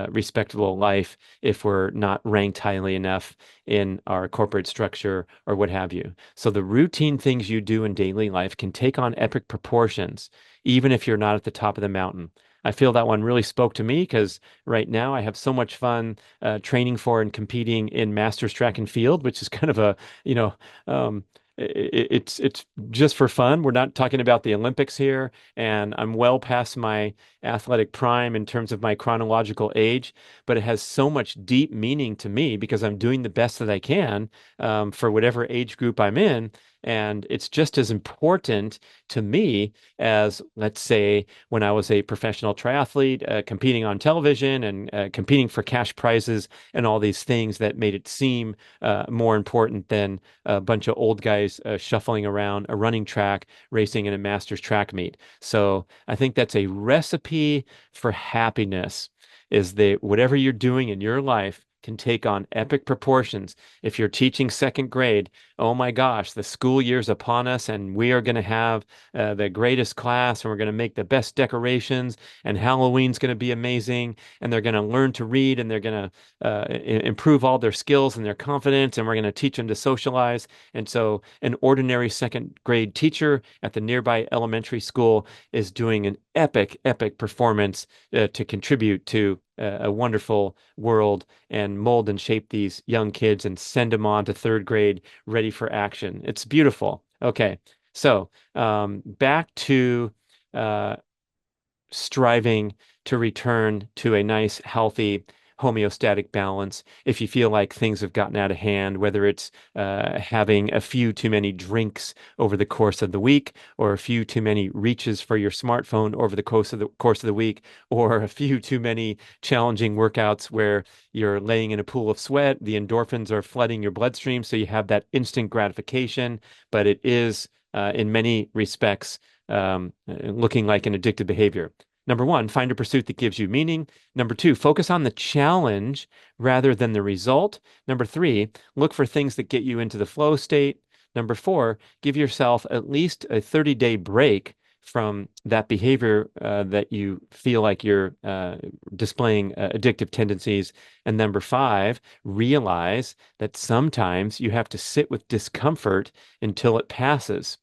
respectable life if we're not ranked highly enough in our corporate structure or what have you. So the routine things you do in daily life can take on epic proportions, even if you're not at the top of the mountain. I feel that one really spoke to me, because right now I have so much fun training for and competing in masters track and field, which is kind of a, you know, um, it's just for fun. We're not talking about the Olympics here, and I'm well past my athletic prime in terms of my chronological age, but it has so much deep meaning to me because I'm doing the best that I can for whatever age group I'm in. And it's just as important to me as, let's say, when I was a professional triathlete, competing on television and competing for cash prizes and all these things that made it seem more important than a bunch of old guys shuffling around a running track, racing in a master's track meet. So I think that's a recipe for happiness, is that whatever you're doing in your life can take on epic proportions. If you're teaching second grade, oh my gosh, the school year's upon us, and we are going to have the greatest class, and we're going to make the best decorations, and Halloween's going to be amazing, and they're going to learn to read, and they're going to improve all their skills and their confidence, and we're going to teach them to socialize. And so an ordinary second grade teacher at the nearby elementary school is doing an epic performance to contribute to a wonderful world and mold and shape these young kids and send them on to third grade ready for action. It's beautiful. Okay, so back to uh, striving to return to a nice, healthy, homeostatic balance. If you feel like things have gotten out of hand, whether it's having a few too many drinks over the course of the week, or a few too many reaches for your smartphone over the course of the week, or a few too many challenging workouts where you're laying in a pool of sweat, the endorphins are flooding your bloodstream, so you have that instant gratification, but it is in many respects looking like an addictive behavior. Number one, find a pursuit that gives you meaning. Number two, focus on the challenge rather than the result. Number three, look for things that get you into the flow state. Number four, give yourself at least a 30-day break from that behavior that you feel like you're displaying addictive tendencies. And number five, realize that sometimes you have to sit with discomfort until it passes.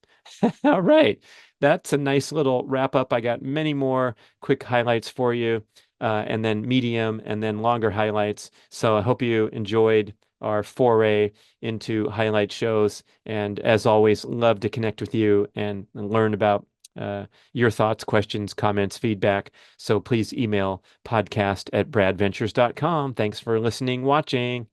All right. That's a nice little wrap up. I got many more quick highlights for you, and then medium and then longer highlights. So I hope you enjoyed our foray into highlight shows. And as always, love to connect with you and learn about your thoughts, questions, comments, feedback. So please email podcast@bradventures.com. Thanks for listening, watching.